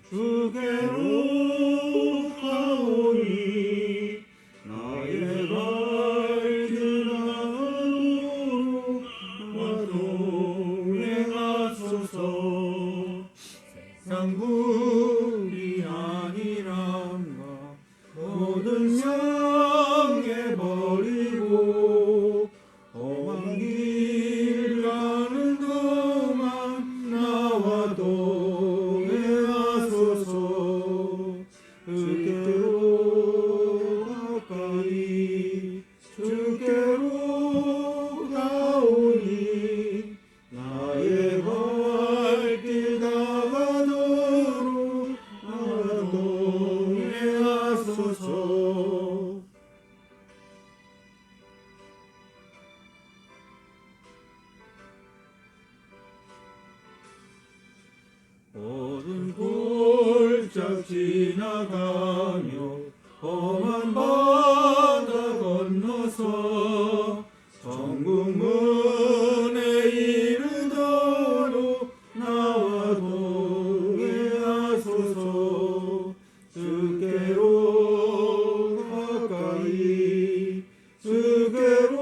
주께로 가오니 나의 발길하도록 동행하소서. 세상 불이 아니란가 모든 명예버리고 험한 길 가는 동안 나와 동행하소서. 주께로 가까이 주께로 가오니 나의 발길 다가도록 나와 동행하소서. 모든 골짜기 지나가며 험한 바다 건너서 천국 문에 이르도록 나와 동행하소서. 주께로 가까이 주께로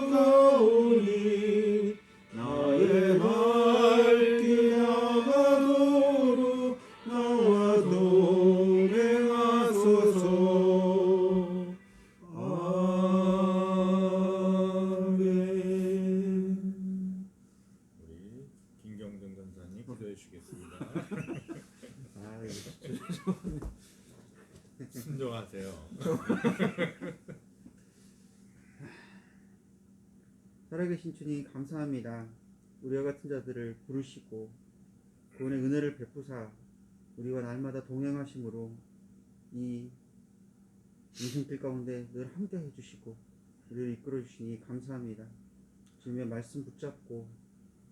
가오니 나의 발길 나가도록 나와 동행하소서. 아멘. 우리 김경준 권사님 기도해 주시겠습니다. 아, 이거 순종하세요. 살아계신 주님 감사합니다. 우리와 같은 자들을 부르시고 구원의 은혜를 베푸사 우리와 날마다 동행하심으로 이 인생길 가운데 늘 함께 해주시고 우리를 이끌어 주시니 감사합니다. 주님의 말씀 붙잡고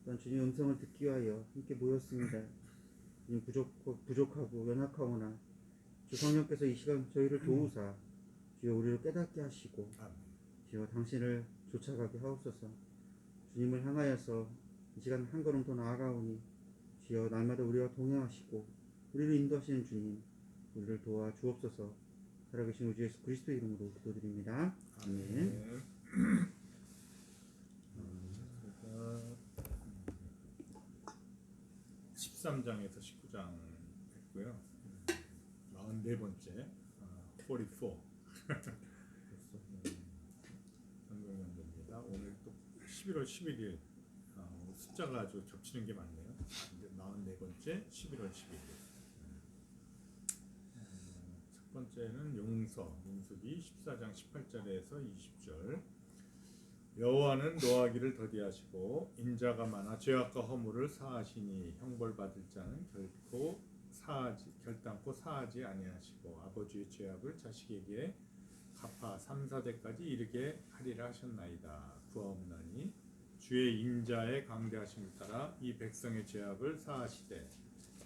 또한 주님의 음성을 듣기 위하여 함께 모였습니다. 주님 부족하고 연약하오나 주 성령께서 이 시간 저희를 도우사 주여 우리를 깨닫게 하시고 주여 당신을 쫓아가게 하옵소서. 주님을 향하여서 이 시간 한 걸음 더 나아가오니 주여 날마다 우리와 동행하시고 우리를 인도하시는 주님 우리를 도와 주옵소서. 살아계신 우주 예수 그리스도의 이름으로 기도드립니다. 아멘. 13장에서 19장 했고요. 44번째 44 성경연대입니다. 오늘 또 11월 11일 숫자가 아주 겹치는 게 많네요. 44번째 11월 11일. 첫 번째는 용서 민수기 14장 18절에서 20절. 여호와는 노하기를 더디하시고 인자가 많아 죄악과 허물을 사하시니 형벌받을 자는 결단코 사하지 아니하시고 아버지의 죄악을 자식에게 갚아 3, 4대까지 이르게 하리라 하셨나이다. 구하옵나니 주의 인자의 강대하심을 따라 이 백성의 죄악을 사하시되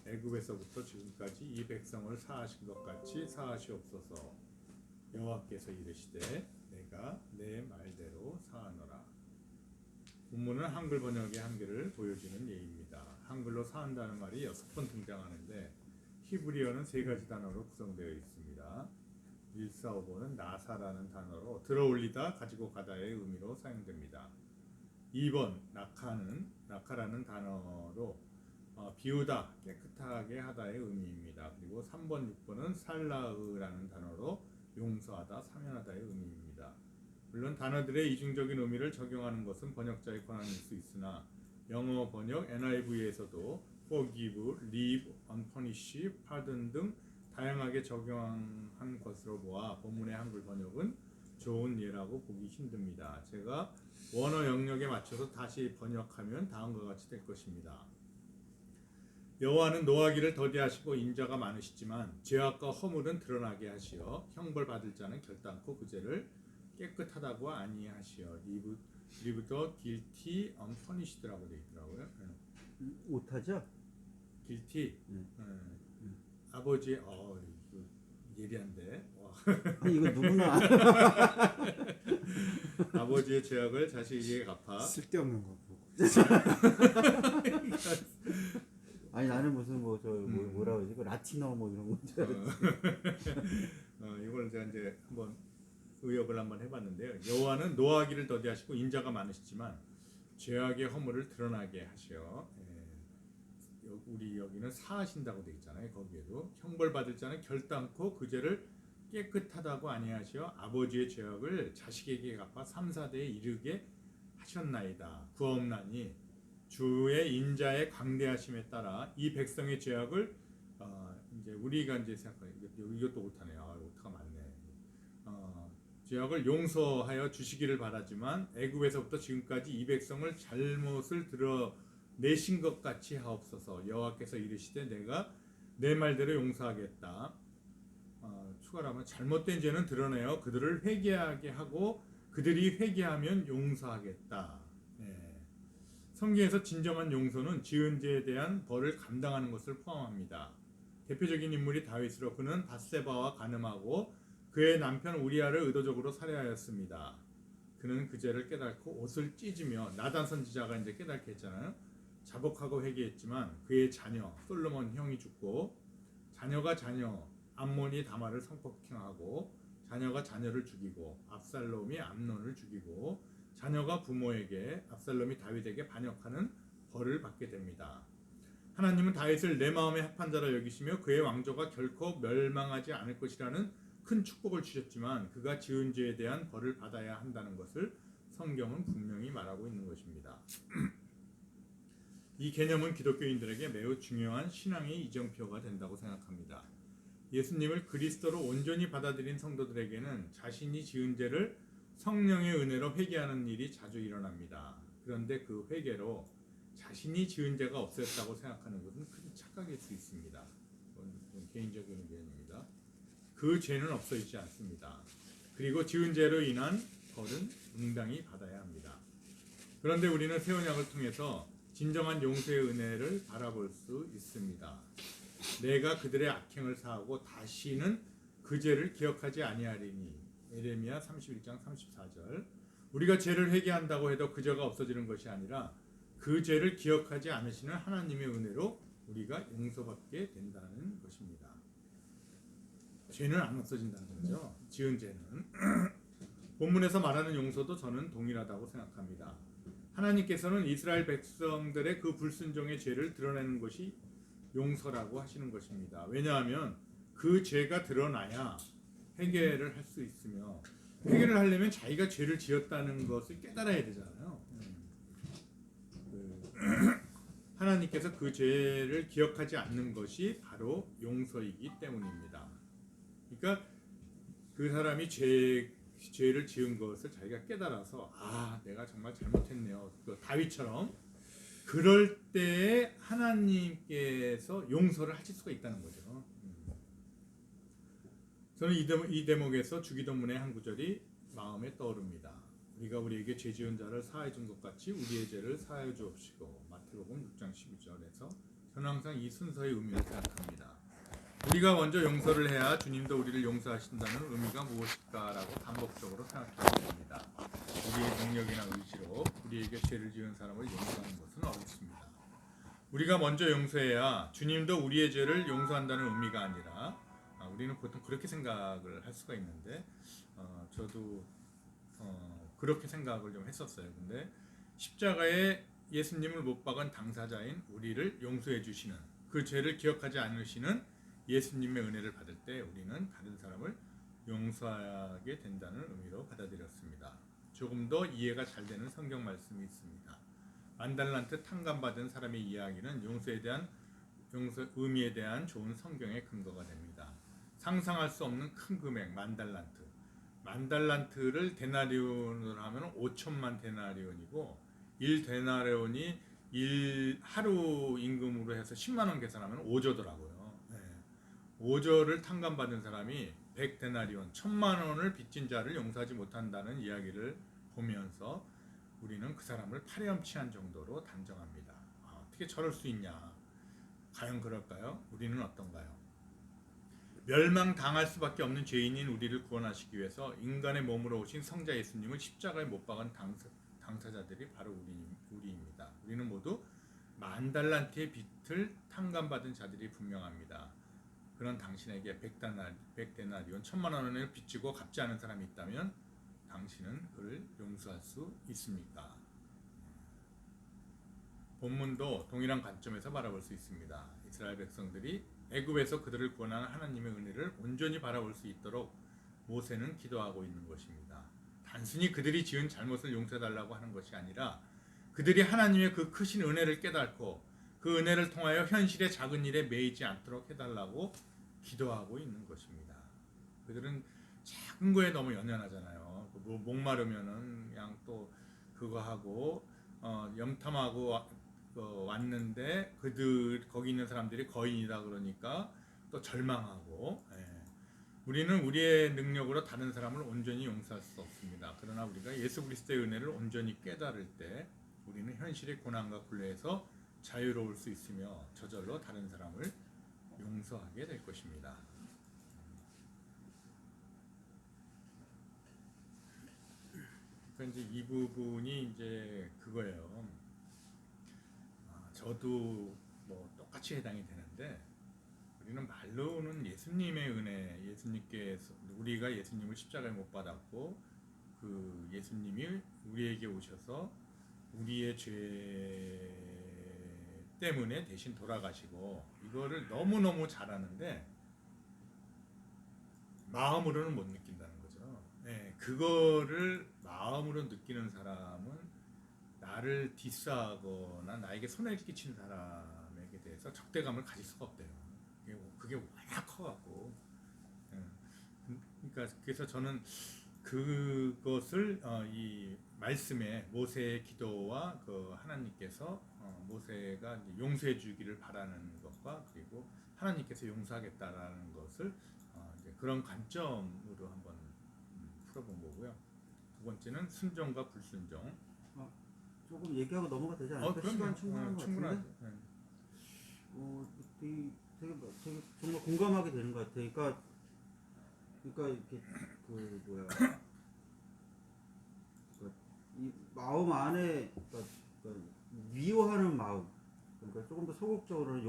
애굽에서부터 지금까지 이 백성을 사하신 것 같이 사하시옵소서. 여호와께서 이르시되 내가 내 말대로 사하노라. 본문은 한글 번역의 한계를 보여주는 예입니다. 한글로 사한다는 말이 6번 등장하는데 히브리어는 3가지 단어로 구성되어 있습니다. 145번은 나사라는 단어로 들어올리다, 가지고 가다의 의미로 사용됩니다. 2번 낙하라는 단어로 비우다, 깨끗하게 하다의 의미입니다. 그리고 3번, 6번은 살라으라는 단어로 용서하다, 사면하다의 의미입니다. 물론 단어들의 이중적인 의미를 적용하는 것은 번역자의 권한일 수 있으나 영어 번역 NIV에서도 forgive, leave, unpunish, pardon 등 다양하게 적용한 것으로 보아 본문의 한글 번역은 좋은 예라고 보기 힘듭니다. 제가 원어 영역에 맞춰서 다시 번역하면 다음과 같이 될 것입니다. 여호와는 노하기를 더디하시고 인자가 많으시지만 죄악과 허물은 드러나게 하시어 형벌 받을 자는 결단코 그 죄를 깨끗하다고 아니하시어 live the guilty unpunished라고 되어 있더라고요. 오타죠? guilty. 아버지 이거 예리한데. 아니, 이거 누구나 아버지의 죄악을 자식에게 갚아 쓸데없는 거 보고 아니 나는 무슨 뭐 저 음. 뭐라 그러지? 그 라틴어 뭐 이런 거. 이걸 제가 이제 한번 의역을 한번 해봤는데요. 여호와는 노하기를 더디하시고 인자가 많으시지만 죄악의 허물을 드러나게 하시어 우리 여기는 사하신다고 돼 있잖아요. 거기에도 형벌 받을 자는 결단코 그 죄를 깨끗하다고 아니하시어 아버지의 죄악을 자식에게 갚아 3, 4대에 이르게 하셨나이다. 구하옵나니 주의 인자의 광대하심에 따라 이 백성의 죄악을 이제 우리가 이제 생각해 이것도 못하네요. 오타가 많네. 죄악을 용서하여 주시기를 바라지만 애굽에서부터 지금까지 이 백성을 잘못을 드러내신 것 같이 하옵소서. 여호와께서 이르시되 내가 내 말대로 용서하겠다. 추가로 하면 잘못된 죄는 드러내어 그들을 회개하게 하고 그들이 회개하면 용서하겠다. 성경에서 진정한 용서는 지은 죄에 대한 벌을 감당하는 것을 포함합니다. 대표적인 인물이 다윗으로 그는 밧세바와 간음하고 그의 남편 우리아를 의도적으로 살해하였습니다. 그는 그 죄를 깨닫고 옷을 찢으며 나단 선지자가 이제 깨닫게 했잖아요. 자복하고 회개했지만 그의 자녀 솔로몬 형이 죽고 자녀가 자녀 암몬이 다말을 성폭행하고 자녀가 자녀를 죽이고 압살롬이 암논을 죽이고 자녀가 부모에게 압살롬이 다윗에게 반역하는 벌을 받게 됩니다. 하나님은 다윗을 내 마음에 합한 자라 여기시며 그의 왕조가 결코 멸망하지 않을 것이라는 큰 축복을 주셨지만 그가 지은 죄에 대한 벌을 받아야 한다는 것을 성경은 분명히 말하고 있는 것입니다. 이 개념은 기독교인들에게 매우 중요한 신앙의 이정표가 된다고 생각합니다. 예수님을 그리스도로 온전히 받아들인 성도들에게는 자신이 지은 죄를 성령의 은혜로 회개하는 일이 자주 일어납니다. 그런데 그 회개로 자신이 지은 죄가 없어졌다고 생각하는 것은 큰 착각일 수 있습니다. 개인적인 의견입니다. 그 죄는 없어지지 않습니다. 그리고 지은 죄로 인한 벌은 응당히 받아야 합니다. 그런데 우리는 새 언약을 통해서 진정한 용서의 은혜를 바라볼 수 있습니다. 내가 그들의 악행을 사하고 다시는 그 죄를 기억하지 아니하리니 예레미야 31장 34절. 우리가 죄를 회개한다고 해도 그 죄가 없어지는 것이 아니라 그 죄를 기억하지 않으시는 하나님의 은혜로 우리가 용서받게 된다는 것입니다. 죄는 안 없어진다는 거죠. 지은 죄는. 본문에서 말하는 용서도 저는 동일하다고 생각합니다. 하나님께서는 이스라엘 백성들의 그 불순종의 죄를 드러내는 것이 용서라고 하시는 것입니다. 왜냐하면 그 죄가 드러나야 회개를 할 수 있으며 회개를 하려면 자기가 죄를 지었다는 것을 깨달아야 되잖아요. 하나님께서 그 죄를 기억하지 않는 것이 바로 용서이기 때문입니다. 그러니까 그 사람이 죄를 지은 것을 자기가 깨달아서 내가 정말 잘못했네요. 다윗처럼 그럴 때에 하나님께서 용서를 하실 수가 있다는 거죠. 저는 이 대목에서 주기도문의 한 구절이 마음에 떠오릅니다. 우리가 우리에게 죄 지은 자를 사하여 준 것 같이 우리의 죄를 사하여 주옵시고. 마태복음 6장 12절에서 저는 항상 이 순서의 의미를 생각합니다. 우리가 먼저 용서를 해야 주님도 우리를 용서하신다는 의미가 무엇일까라고 반복적으로 생각해 봅니다. 우리의 능력이나 의지로 우리에게 죄를 지은 사람을 용서하는 것은 어렵습니다. 우리가 먼저 용서해야 주님도 우리의 죄를 용서한다는 의미가 아니라 우리는 보통 그렇게 생각을 할 수가 있는데 저도 그렇게 생각을 좀 했었어요. 근데 십자가에 예수님을 못 박은 당사자인 우리를 용서해 주시는 그 죄를 기억하지 않으시는 예수님의 은혜를 받을 때 우리는 다른 사람을 용서하게 된다는 의미로 받아들였습니다. 조금 더 이해가 잘 되는 성경 말씀이 있습니다. 만달란트 탕감받은 사람의 이야기는 용서에 대한 의미에 대한 좋은 성경의 근거가 됩니다. 상상할 수 없는 큰 금액 만달란트를 데나리온으로 하면 5천만 데나리온이고 1데나리온이 하루 임금으로 해서 10만 원 계산하면 5조더라고요. 5조를 탕감받은 사람이 100데나리온 1000만 원을 빚진 자를 용서하지 못한다는 이야기를 보면서 우리는 그 사람을 파렴치한 정도로 단정합니다. 어떻게 저럴 수 있냐? 과연 그럴까요? 우리는 어떤가요? 멸망당할 수밖에 없는 죄인인 우리를 구원하시기 위해서 인간의 몸으로 오신 성자 예수님을 십자가에 못 박은 당사자들이 바로 우리입니다. 우리는 모두 10,000달란트의 빚을 탕감받은 자들이 분명합니다. 그런 당신에게 100데나리온 1,000,000원을 빚지고 갚지 않은 사람이 있다면 당신은 그를 용서할 수 있습니까? 본문도 동일한 관점에서 바라볼 수 있습니다. 이스라엘 백성들이 애굽에서 그들을 구원하는 하나님의 은혜를 온전히 바라볼 수 있도록 모세는 기도하고 있는 것입니다. 단순히 그들이 지은 잘못을 용서해달라고 하는 것이 아니라 그들이 하나님의 그 크신 은혜를 깨닫고 그 은혜를 통하여 현실의 작은 일에 매이지 않도록 해달라고 기도하고 있는 것입니다. 그들은 작은 거에 너무 연연하잖아요. 목마르면은 그냥 또 그거 하고 염탐하고 왔는데 그들 거기 있는 사람들이 거인이다 그러니까 또 절망하고. 우리는 우리의 능력으로 다른 사람을 온전히 용서할 수 없습니다. 그러나 우리가 예수 그리스도의 은혜를 온전히 깨달을 때 우리는 현실의 고난과 굴레에서 자유로울 수 있으며 저절로 다른 사람을 용서하게 될 것입니다. 그러니까 이제 이 부분이 이제 그거예요. 저도 뭐 똑같이 해당이 되는데 우리는 말로는 예수님의 은혜, 예수님께서 우리가 예수님을 십자가에 못 받았고 그 예수님이 우리에게 오셔서 우리의 죄 때문에 대신 돌아가시고 이거를 너무너무 잘하는데 마음으로는 못 느낀다는 거죠. 그거를 마음으로 느끼는 사람은 나를 디스하거나 나에게 손해를 끼친 사람에게 대해서 적대감을 가질 수가 없대요. 그게 워낙 커갖고. 그러니까 그래서 저는 그것을 이 말씀에 모세의 기도와 그 하나님께서 모세가 이제 용서해 주기를 바라는 것과 그리고 하나님께서 용서하겠다라는 것을 이제 그런 관점으로 한번 풀어본 거고요. 두 번째는 순종과 불순종. 조금 얘기하고 넘어가 되지 않을까? 시간 충분한 것 같은데. 되게 정말 공감하게 되는 것 같아. 그러니까 이렇게 이 마음 안에 그러니까 미워하는 마음, 그러니까 조금 더 소극적으로는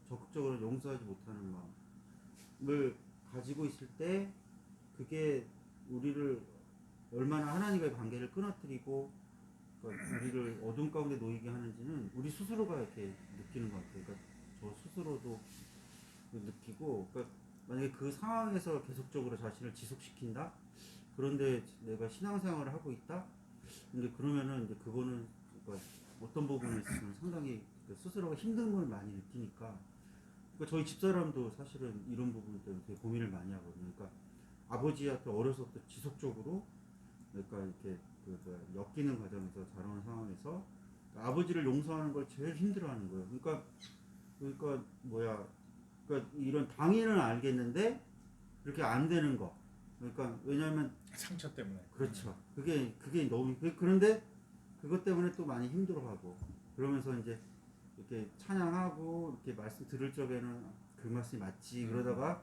적극적으로 용서하지 못하는 마음을 가지고 있을 때 그게 우리를 얼마나 하나님과의 관계를 끊어뜨리고 그러니까 우리를 어둠 가운데 놓이게 하는지는 우리 스스로가 이렇게 느끼는 것 같아요. 그러니까 저 스스로도 느끼고, 그러니까 만약에 그 상황에서 계속적으로 자신을 지속시킨다. 그런데 내가 신앙생활을 하고 있다. 근데 그러면은 이제 그거는 그러니까 어떤 부분에 있어서는 상당히 스스로가 힘든 걸 많이 느끼니까. 그러니까 저희 집사람도 사실은 이런 부분 때문에 되게 고민을 많이 하거든요. 그러니까 아버지한테 어려서부터 지속적으로 그러니까 이렇게 엮이는 과정에서 자라는 상황에서 그러니까 아버지를 용서하는 걸 제일 힘들어하는 거예요. 그러니까 이런 당연은 알겠는데 그렇게 안 되는 거. 그러니까 왜냐하면 상처 때문에. 그렇죠. 그게 너무 그런데 그것 때문에 또 많이 힘들어하고 그러면서 이제 이렇게 찬양하고 이렇게 말씀 들을 적에는 그 말씀이 맞지 그러다가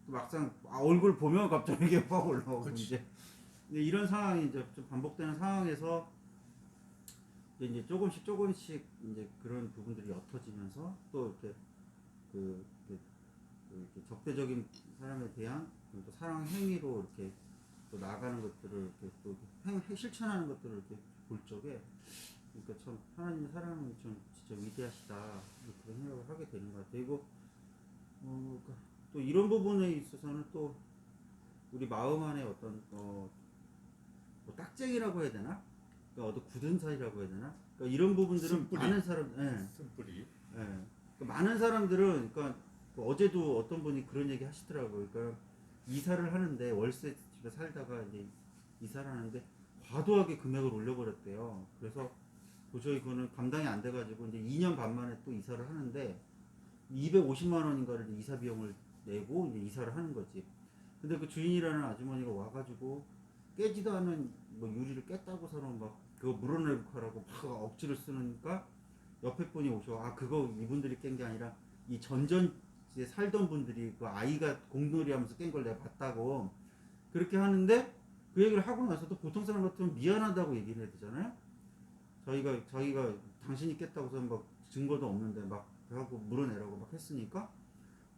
또 막상 얼굴 보면 갑자기 이게 확 올라오고 이제 근데 이런 상황이 이제 좀 반복되는 상황에서 이제 조금씩 이제 그런 부분들이 옅어지면서 또 이렇게 이렇게 적대적인 사람에 대한 또 사랑 행위로 이렇게 또 나가는 것들을 이렇게 또 실천하는 것들을 이렇게 볼 적에 그러니까 참 하나님의 사랑은 좀 진짜 위대하시다 그런 생각을 하게 되는 것 같아요. 그리고 또 이런 부분에 있어서는 또 우리 마음 안에 어떤 뭐 딱쟁이라고 해야 되나? 그러니까 어떤 굳은 살이라고 해야 되나? 그러니까 이런 부분들은 쓴뿌리. 많은 사람, 쓴뿌리. 그러니까 많은 사람들은 그러니까 어제도 어떤 분이 그런 얘기 하시더라고요. 그러니까 이사를 하는데 월세 집에 살다가 이제 이사를 하는데 과도하게 금액을 올려버렸대요. 그래서 도저히 그거는 감당이 안 돼가지고 이제 2년 반 만에 또 이사를 하는데 250만 원인가를 이사 비용을 내고 이제 이사를 하는 거지. 근데 그 주인이라는 아주머니가 와가지고 깨지도 않은 뭐 유리를 깼다고서는 막 그거 물어내고 하라고 막 억지를 쓰니까 옆에 분이 오셔. 그거 이분들이 깬 게 아니라 이 전전지에 살던 분들이 그 아이가 공놀이 하면서 깬 걸 내가 봤다고 그렇게 하는데 그 얘기를 하고 나서도 보통 사람 같으면 미안하다고 얘기를 해야 되잖아요. 자기가 당신이 깼다고 해서 막 증거도 없는데 막 하고 물어내라고 막 했으니까.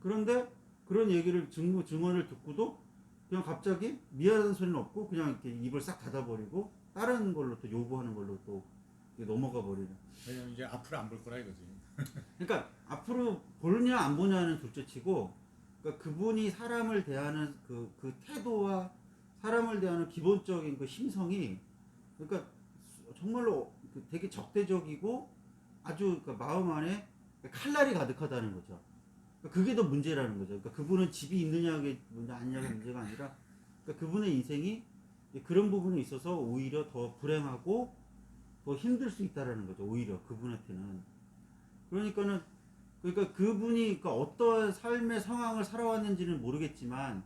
그런데 그런 얘기를 증언을 듣고도 그냥 갑자기 미안한 소리는 없고 그냥 이렇게 입을 싹 닫아버리고 다른 걸로 또 요구하는 걸로 또 넘어가 버리는. 왜냐면 이제 앞으로 안 볼 거라 이거지. 그러니까 앞으로 보느냐 안 보냐는 둘째치고, 그러니까 그분이 사람을 대하는 그 태도와 사람을 대하는 기본적인 그 심성이, 그러니까 정말로 되게 적대적이고 아주 그 마음 안에 칼날이 가득하다는 거죠. 그러니까 그게 더 문제라는 거죠. 그러니까 그분은 집이 있느냐가 문제 아니냐가 문제가 아니라, 그러니까 그분의 인생이 그런 부분에 있어서 오히려 더 불행하고 더 힘들 수 있다라는 거죠. 오히려 그분한테는. 그러니까 그분이 그러니까 어떠한 삶의 상황을 살아왔는지는 모르겠지만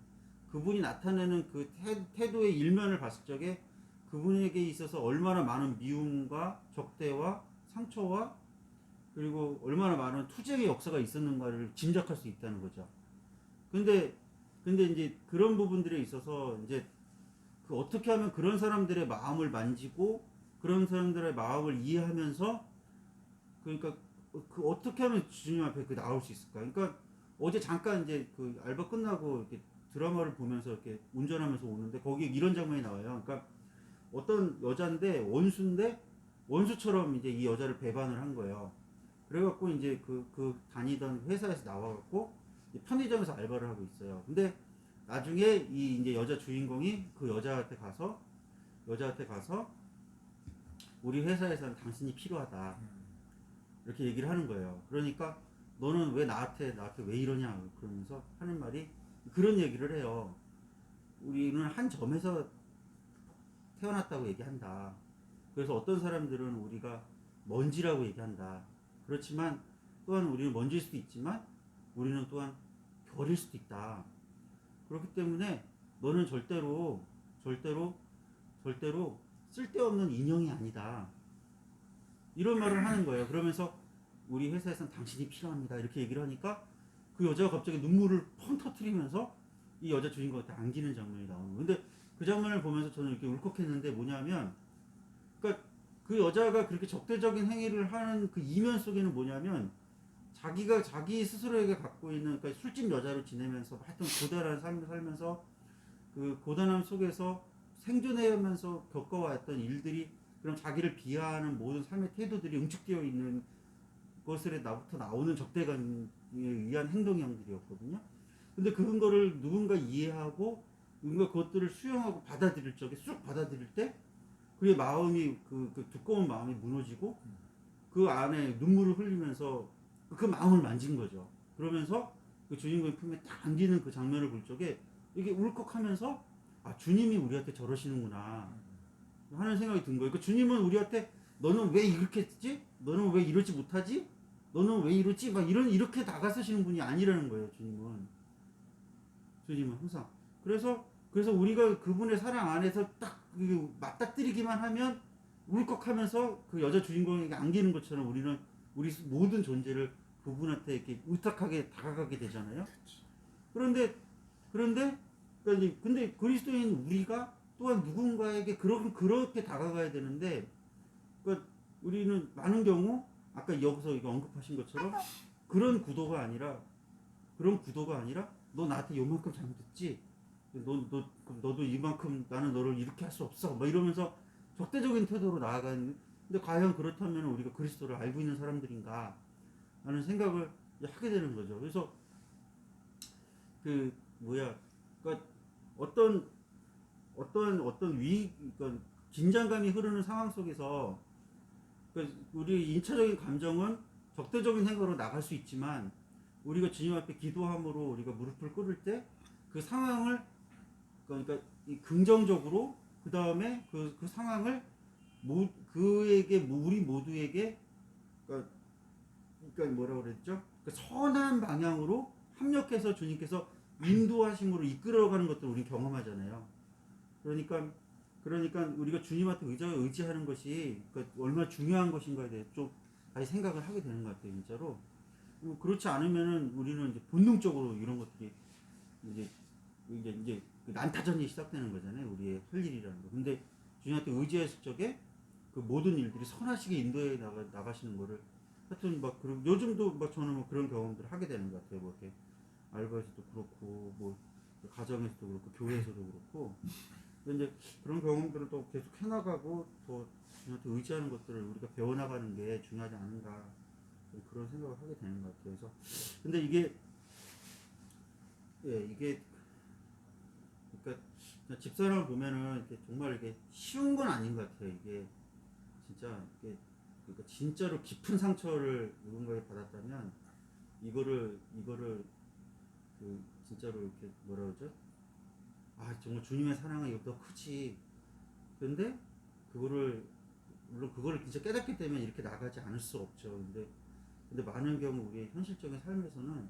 그분이 나타내는 그 태도의 일면을 봤을 적에 그분에게 있어서 얼마나 많은 미움과 적대와 상처와 그리고 얼마나 많은 투쟁의 역사가 있었는가를 짐작할 수 있다는 거죠. 근데 이제 그런 부분들에 있어서 이제 그 어떻게 하면 그런 사람들의 마음을 만지고 그런 사람들의 마음을 이해하면서, 그러니까 그 어떻게 하면 주님 앞에 그 나올 수 있을까? 그러니까 어제 잠깐 이제 그 알바 끝나고 이렇게 드라마를 보면서 이렇게 운전하면서 오는데 거기에 이런 장면이 나와요. 그러니까 어떤 여자인데 원수처럼 이제 이 여자를 배반을 한 거예요. 그래갖고 이제 그 다니던 회사에서 나와갖고 편의점에서 알바를 하고 있어요. 근데 나중에 이 이제 여자 주인공이 그 여자한테 가서 우리 회사에서는 당신이 필요하다. 이렇게 얘기를 하는 거예요. 그러니까 너는 왜 나한테 왜 이러냐 그러면서 하는 말이 그런 얘기를 해요. 우리는 한 점에서 태어났다고 얘기한다. 그래서 어떤 사람들은 우리가 먼지라고 얘기한다. 그렇지만 또한 우리는 먼지일 수도 있지만 우리는 또한 별일 수도 있다. 그렇기 때문에 너는 절대로 쓸데없는 인형이 아니다. 이런 말을 하는 거예요. 그러면서 우리 회사에서는 당신이 필요합니다. 이렇게 얘기를 하니까 그 여자가 갑자기 눈물을 펑 터트리면서 이 여자 주인공한테 안기는 장면이 나오는 거예요. 근데 그 장면을 보면서 저는 이렇게 울컥했는데 뭐냐면, 그러니까 그 여자가 그렇게 적대적인 행위를 하는 그 이면 속에는 뭐냐면 자기가 자기 스스로에게 갖고 있는, 그러니까 술집 여자로 지내면서 하여튼 고단한 삶을 살면서 그 고단함 속에서 생존하면서 겪어왔던 일들이, 그럼 자기를 비하하는 모든 삶의 태도들이 응축되어 있는 것으로부터 나오는 적대감에 의한 행동형들이었거든요. 근데 그런 거를 누군가 이해하고 누군가 그것들을 수용하고 받아들일 적에 쑥 받아들일 때 그의 마음이 그 두꺼운 마음이 무너지고 그 안에 눈물을 흘리면서 그 마음을 만진 거죠. 그러면서 그 주인공의 품에 딱 안기는 그 장면을 볼 적에 이게 울컥하면서 아, 주님이 우리한테 저러시는구나 하는 생각이 든 거예요. 그 주님은 우리한테 너는 왜 이렇게 했지? 너는 왜 이러지 못하지? 너는 왜 이러지? 막 이렇게 다가서시는 분이 아니라는 거예요. 주님은 항상. 그래서 우리가 그분의 사랑 안에서 딱 맞닥뜨리기만 하면 울컥하면서 그 여자 주인공에게 안기는 것처럼 우리는 우리 모든 존재를 그분한테 이렇게 의탁하게 다가가게 되잖아요. 그런데 근데 그리스도인 우리가 또한 누군가에게 그렇게 다가가야 되는데, 그러니까 우리는 많은 경우 아까 여기서 이거 언급하신 것처럼 그런 구도가 아니라 너 나한테 요만큼 잘못했지? 너도 이만큼 나는 너를 이렇게 할 수 없어. 뭐 이러면서 적대적인 태도로 나아가는. 근데 과연 그렇다면 우리가 그리스도를 알고 있는 사람들인가 하는 생각을 하게 되는 거죠. 그래서 그러니까 어떤 그러니까 긴장감이 흐르는 상황 속에서 그러니까 우리 인차적인 감정은 적대적인 행위로 나갈 수 있지만 우리가 주님 앞에 기도함으로 우리가 무릎을 꿇을 때 그 상황을 그러니까 긍정적으로 그 다음에 그 상황을 우리 모두에게 그러니까 뭐라고 그랬죠? 그러니까 선한 방향으로 합력해서 주님께서 인도하심으로 이끌어가는 것들을 우리 경험하잖아요. 그러니까 우리가 주님한테 의지하는 것이 그러니까 얼마나 중요한 것인가에 대해 좀 다시 생각을 하게 되는 것 같아요, 진짜로. 그렇지 않으면은 우리는 이제 본능적으로 이런 것들이 이제 난타전이 시작되는 거잖아요, 우리의 할 일이라는 거. 근데 주님한테 의지했을 적에 그 모든 일들이 선하시게 인도해 나가시는 거를 하여튼 막 그리고 요즘도 막 저는 뭐 그런 경험들을 하게 되는 것 같아요. 뭐 이렇게 알바에서도 그렇고 뭐 가정에서도 그렇고 교회에서도 그렇고. 근데 이제 그런 경험들을 또 계속 해나가고 또 주님한테 의지하는 것들을 우리가 배워나가는 게 중요하지 않은가 그런 생각을 하게 되는 것 같아요. 그래서 근데 이게 이게 그러니까 집사람을 보면은 이게 정말 이게 쉬운 건 아닌 것 같아요. 이게 진짜 이게 그러니까 진짜로 깊은 상처를 누군가에 받았다면 이거를 그 진짜로 이렇게 뭐라 그러죠? 아 정말 주님의 사랑은 이거보다 크지. 근데 그거를 물론 그거를 진짜 깨닫기 때문에 이렇게 나가지 않을 수 없죠. 근데 많은 경우 우리의 현실적인 삶에서는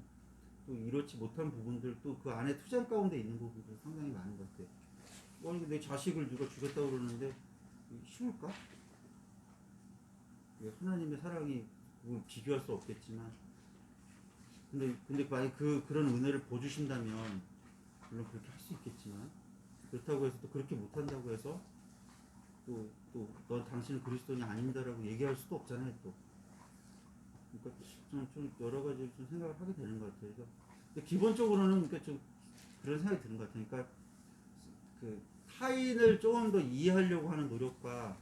또 이렇지 못한 부분들 또 그 안에 투쟁 가운데 있는 부분들 상당히 많은 것 같아요. 아니 내 자식을 누가 주겠다고 그러는데 쉬울까? 하나님의 사랑이 그걸 비교할 수 없겠지만 근데 만약 그런 은혜를 보여주신다면 물론 그렇게 할 수 있겠지만 그렇다고 해서 또 그렇게 못한다고 해서 넌 당신은 그리스도인이 아닌다라고 얘기할 수도 없잖아요 또. 그러니까 좀 여러 가지 좀 생각을 하게 되는 것 같아요. 그래서 근데 기본적으로는 그러니까 좀 그런 생각이 드는 것 같아요. 그러니까 그 타인을 조금 더 이해하려고 하는 노력과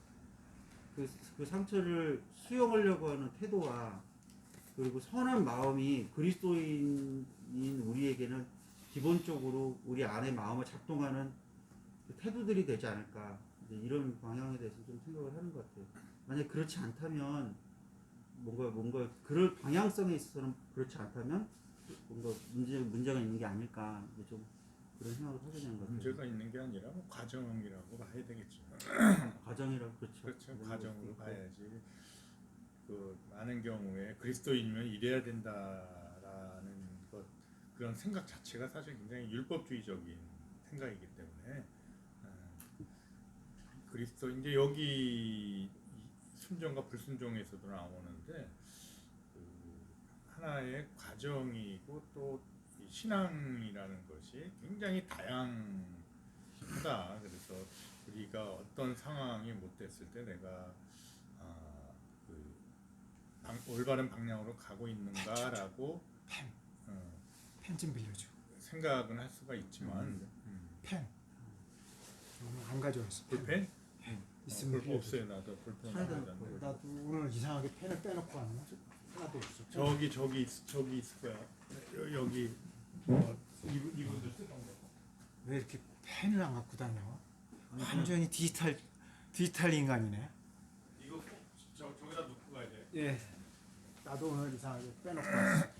그 상처를 수용하려고 하는 태도와 그리고 선한 마음이 그리스도인인 우리에게는 기본적으로 우리 안의 마음을 작동하는 그 태도들이 되지 않을까 이런 방향에 대해서 좀 생각을 하는 것 같아요. 만약 그렇지 않다면 뭔가 그럴 방향성에 있어서는 그렇지 않다면 뭔가 문제가 있는 게 아닐까 좀 그런 생각을 하게 되는 것 같아요. 문제가 있는 게 아니라 뭐 과정이라고 봐야 되겠죠. 과정이라고 그렇죠. 그렇죠. 과정으로 봐야지. 그 많은 경우에 그리스도인이면 이래야 된다라는 것 그런 생각 자체가 사실 굉장히 율법주의적인 생각이기 때문에 그리스도 이제 여기 순종과 불순종에서도 나오는데 그 하나의 과정이고 또 신앙이라는 것이 굉장히 다양하다. 그래서 우리가 어떤 상황이 못 됐을 때 내가 올바른 방향으로 가고 있는가라고 펜 좀 빌려줘. 생각은 할 수가 있지만 펜. 오늘 안 가져왔어. 볼펜? 있으면 빌려줘. 없어요. 나도 볼펜 차에다 하나도 나도 오늘 이상하게 펜을 빼놓고 왔나? 하나도 없어. 저기 있을 거야. 여기 이분들 쓰던 거. 왜 이렇게 펜을 안 갖고 다녀? 완전히 디지털 인간이네. 이거 꼭 저기다 놓고 가야 돼. 예. 나도 오늘 이상하게 빼놓고 왔어.